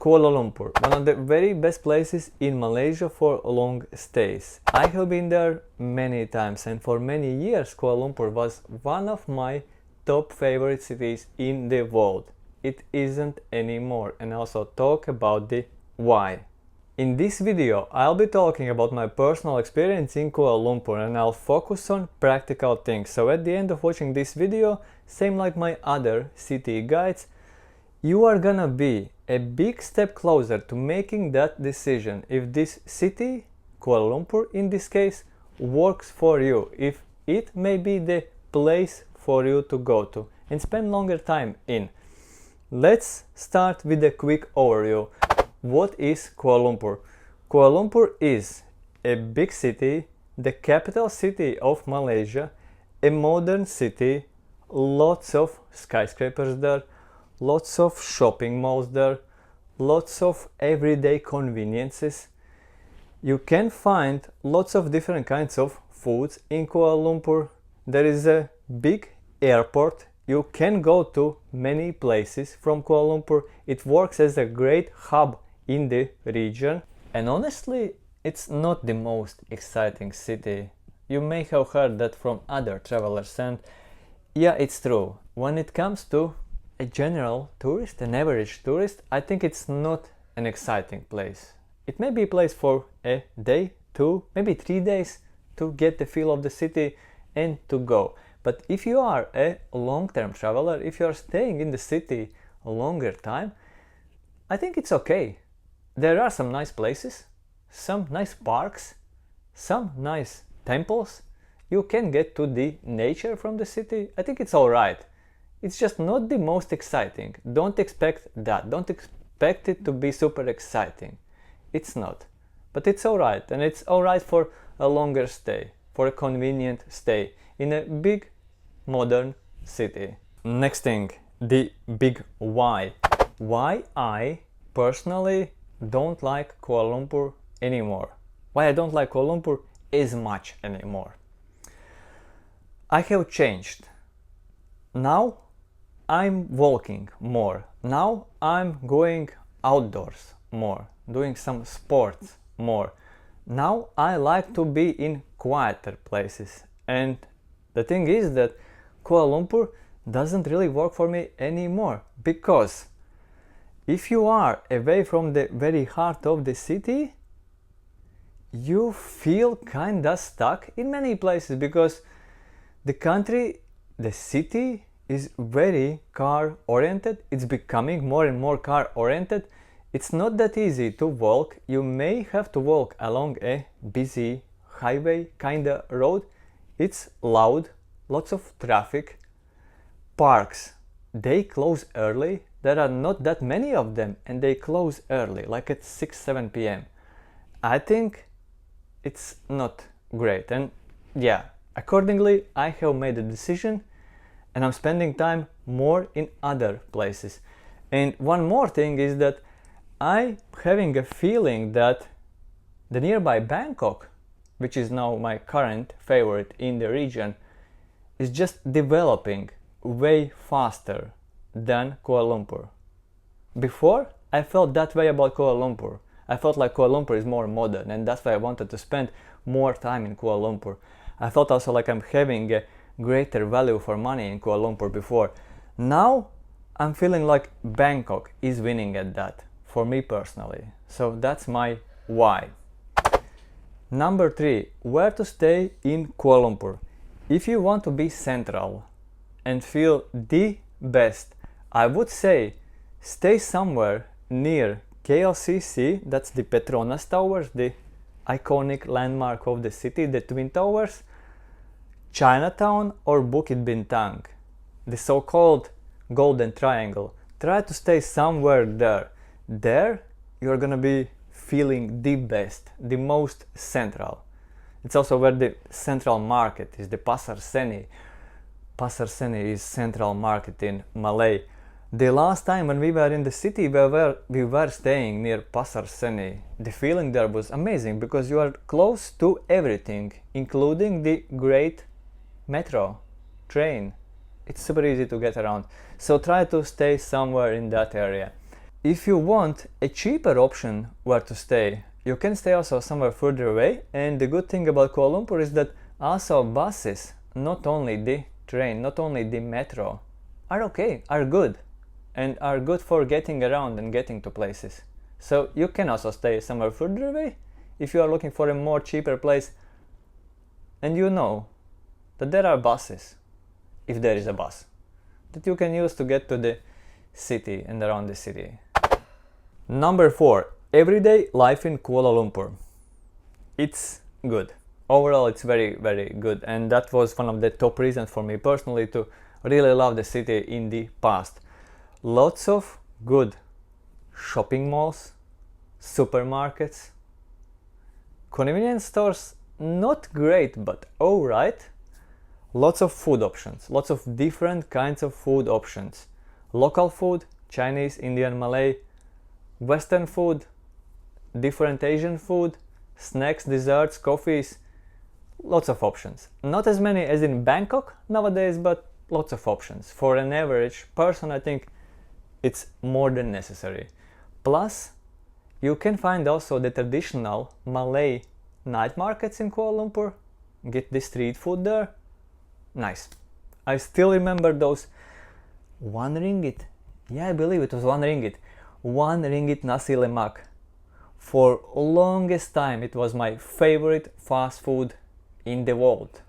Kuala Lumpur, one of the very best places in Malaysia for long stays. I have been there many times, and for many years Kuala Lumpur was one of my top favorite cities in the world. It isn't anymore, and also talk about the why. In this video I'll be talking about my personal experience in Kuala Lumpur, and I'll focus on practical things. So at the end of watching this video, same like my other city guides, you are gonna be a big step closer to making that decision if this city, Kuala Lumpur in this case, works for you, if it may be the place for you to go to and spend longer time in. Let's start with a quick overview. What is Kuala Lumpur? Kuala Lumpur is a big city, the capital city of Malaysia, a modern city, lots of skyscrapers there, lots of shopping malls there, lots of everyday conveniences. You can find lots of different kinds of foods in Kuala Lumpur. There is a big airport. You can go to many places from Kuala Lumpur. It works as a great hub in the region. And honestly, it's not the most exciting city. You may have heard that from other travelers, and yeah, it's true. When it comes to a general tourist, an average tourist, I think it's not an exciting place. It may be a place for a day, 2, maybe 3 days to get the feel of the city and to go. But if you are a long-term traveler, if you are staying in the city a longer time, I think it's okay. There are some nice places, some nice parks, some nice temples. You can get to the nature from the city. I think it's alright. It's just not the most exciting. Don't expect that. Don't expect it to be super exciting. It's not. But it's alright, and it's alright for a longer stay, for a convenient stay in a big modern city. Next thing, the big why. Why I personally don't like Kuala Lumpur anymore. Why I don't like Kuala Lumpur as much anymore. I have changed. Now I'm walking more. Now I'm going outdoors more, doing some sports more. Now I like to be in quieter places. And the thing is that Kuala Lumpur doesn't really work for me anymore, because if you are away from the very heart of the city, you feel kinda stuck in many places, because the country, the city is very car oriented. It's becoming more and more car oriented. It's not that easy to walk. You may have to walk along a busy highway kinda road. It's loud, lots of traffic. Parks, they close early. There are not that many of them, and they close early, like at 6-7 p.m. I think it's not great, and yeah, accordingly I have made a decision, and I'm spending time more in other places. And one more thing is that I'm having a feeling that the nearby Bangkok, which is now my current favorite in the region, is just developing way faster than Kuala Lumpur. Before, I felt that way about Kuala Lumpur. I felt like Kuala Lumpur is more modern, and that's why I wanted to spend more time in Kuala Lumpur. I felt also like I'm having a greater value for money in Kuala Lumpur before. Now I'm feeling like Bangkok is winning at that, for me personally. So that's my why. Number 3, where to stay in Kuala Lumpur. If you want to be central and feel the best, I would say stay somewhere near KLCC, that's the Petronas Towers, the iconic landmark of the city, the Twin Towers, Chinatown or Bukit Bintang, the so-called Golden Triangle. Try to stay somewhere there. There you're gonna be feeling the best, the most central. It's also where the central market is, the Pasar Seni. Pasar Seni is central market in Malay. The last time when we were in the city, we were staying near Pasar Seni. The feeling there was amazing, because you are close to everything, including the great metro, train. It's super easy to get around. So try to stay somewhere in that area. if you want a cheaper option where to stay, you can stay also somewhere further away, and the good thing about Kuala Lumpur is that also buses, not only the train, not only the metro, are okay, are good, and are good for getting around and getting to places. So you can also stay somewhere further away if you are looking for a more cheaper place, and you know that there are buses, if there is a bus, that you can use to get to the city and around the city. Number 4. Everyday life in Kuala Lumpur. It's good. Overall, it's very, very good, and that was one of the top reasons for me personally to really love the city in the past. Lots of good shopping malls, supermarkets, convenience stores, not great, but alright. Lots of food options, lots of different kinds of food options. Local food, Chinese, Indian, Malay, Western food, different Asian food, snacks, desserts, coffees, lots of options. Not as many as in Bangkok nowadays, but lots of options. For an average person, I think it's more than necessary. Plus, you can find also the traditional Malay night markets in Kuala Lumpur, get the street food there. Nice. I still remember those 1 ringgit. Yeah, I believe it was 1 ringgit. 1 ringgit nasi lemak. For longest time it was my favorite fast food in the world.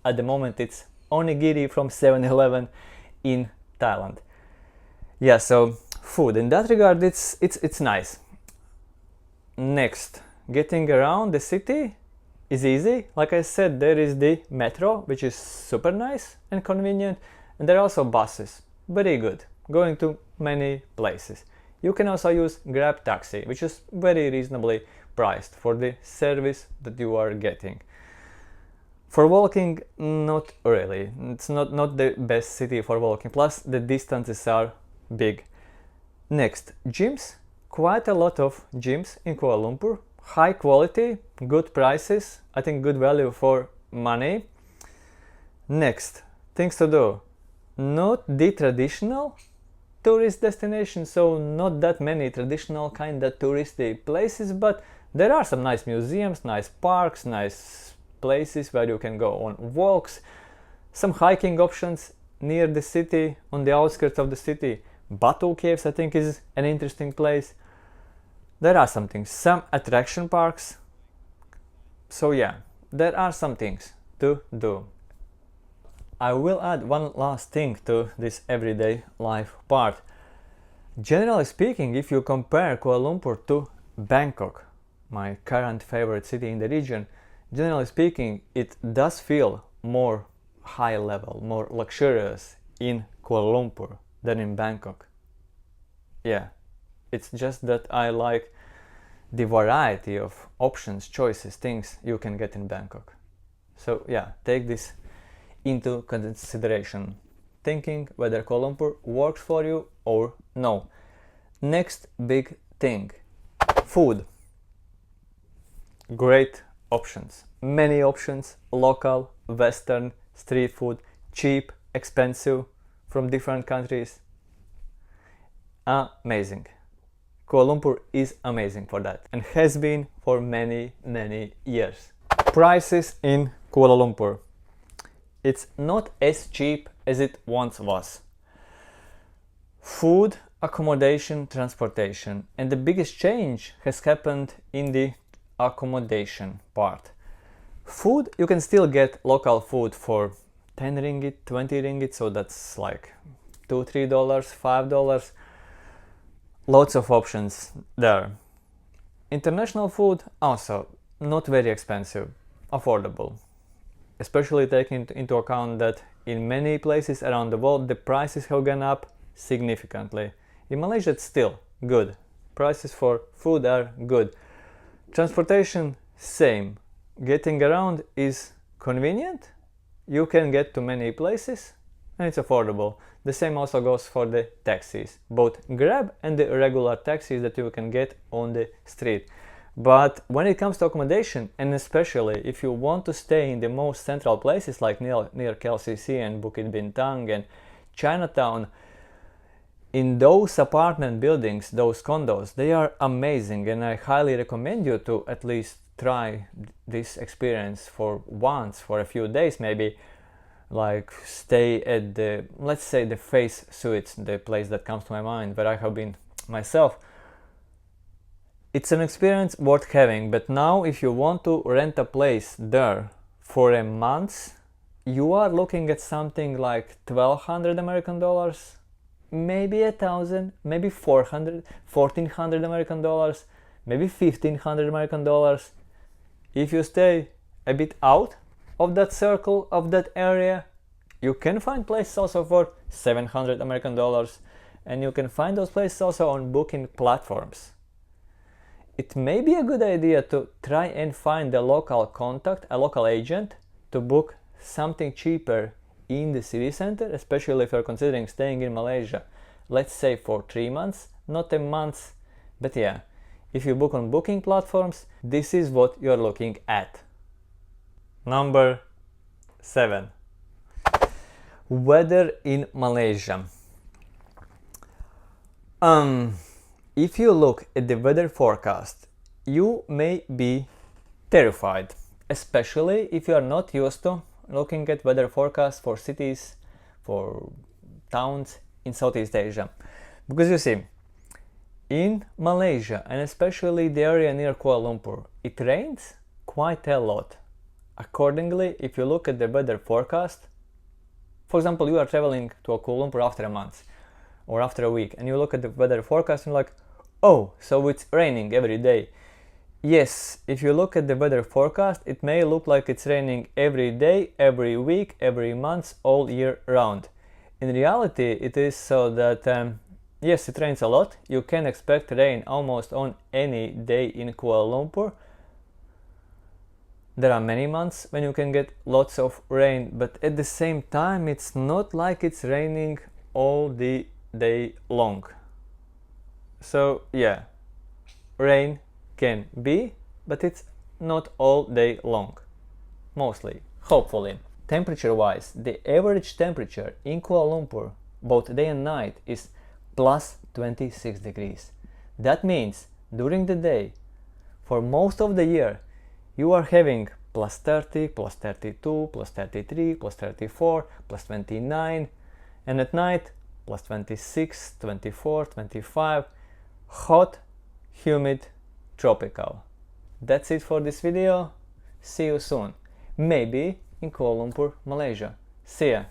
At the moment it's onigiri from 7-Eleven in Thailand. Yeah, so food in that regard it's nice. Next, getting around the city is easy. Like I said, there is the metro, which is super nice and convenient, and there are also buses, very good, going to many places. You can also use Grab taxi, which is very reasonably priced for the service that you are getting. For walking, not really. It's not the best city for walking, plus the distances are big. Next, gyms. Quite a lot of gyms in Kuala Lumpur. High quality, good prices, I think good value for money. Next, things to do. Not the traditional tourist destination, so not that many traditional kind of touristy places, but there are some nice museums, nice parks, nice places where you can go on walks, some hiking options near the city, on the outskirts of the city. Batu Caves I think is an interesting place. There are some things, some attraction parks. So yeah, there are some things to do. I will add one last thing to this everyday life part. Generally speaking, if you compare Kuala Lumpur to Bangkok, my current favorite city in the region, generally speaking, it does feel more high level, more luxurious in Kuala Lumpur than in Bangkok. Yeah, it's just that I like the variety of options, choices, things you can get in Bangkok. So yeah, take this into consideration, thinking whether Kuala Lumpur works for you or no. Next big thing, food. Great options, many options, local, western, street food, cheap, expensive, from different countries. Amazing. Kuala Lumpur is amazing for that and has been for many years. Prices in Kuala Lumpur. It's not as cheap as it once was. Food, accommodation, transportation, and the biggest change has happened in the accommodation part. Food, you can still get local food for 10 ringgit, 20 ringgit, so that's like $2, $3, $5. Lots of options there. International food also not very expensive, affordable. Especially taking into account that in many places around the world the prices have gone up significantly. In Malaysia it's still good. Prices for food are good. Transportation, same. Getting around is convenient. You can get to many places and it's affordable. The same also goes for the taxis, both Grab and the regular taxis that you can get on the street. But when it comes to accommodation, and especially if you want to stay in the most central places like near KLCC and Bukit Bintang and Chinatown, in those apartment buildings, those condos, they are amazing, and I highly recommend you to at least try this experience for once, for a few days maybe. Like stay at the, let's say, the Face Suites, the place that comes to my mind where I have been myself. It's an experience worth having, but now if you want to rent a place there for a month, you are looking at something like 1,200 American dollars, maybe 1,000, maybe 400, 1,400 American dollars, maybe 1,500 American dollars. If you stay a bit out of that circle, of that area, you can find places also for 700 American dollars, and you can find those places also on booking platforms. It may be a good idea to try and find a local contact, a local agent, to book something cheaper in the city center, especially if you're considering staying in Malaysia, let's say for 3 months, not a month, but yeah, if you book on booking platforms, this is what you're looking at. Number 7. Weather in Malaysia. If you look at the weather forecast, you may be terrified, especially if you are not used to looking at weather forecasts for cities, for towns in Southeast Asia. Because you see, in Malaysia, and especially the area near Kuala Lumpur, it rains quite a lot. Accordingly, if you look at the weather forecast, for example, you are traveling to Kuala Lumpur after a month or after a week, and you look at the weather forecast and you're like, oh, so it's raining every day. Yes, if you look at the weather forecast, it may look like it's raining every day, every week, every month, all year round. In reality, it is so that, yes, it rains a lot. You can expect rain almost on any day in Kuala Lumpur. There are many months when you can get lots of rain, but at the same time, it's not like it's raining all the day long. So yeah, rain can be, but it's not all day long. Mostly, hopefully. Temperature-wise, the average temperature in Kuala Lumpur, both day and night, is plus 26 degrees. That means during the day, for most of the year, you are having plus 30, plus 32, plus 33, plus 34, plus 29, and at night plus 26, 24, 25, hot, humid, tropical. That's it for this video. See you soon. Maybe in Kuala Lumpur, Malaysia. See ya.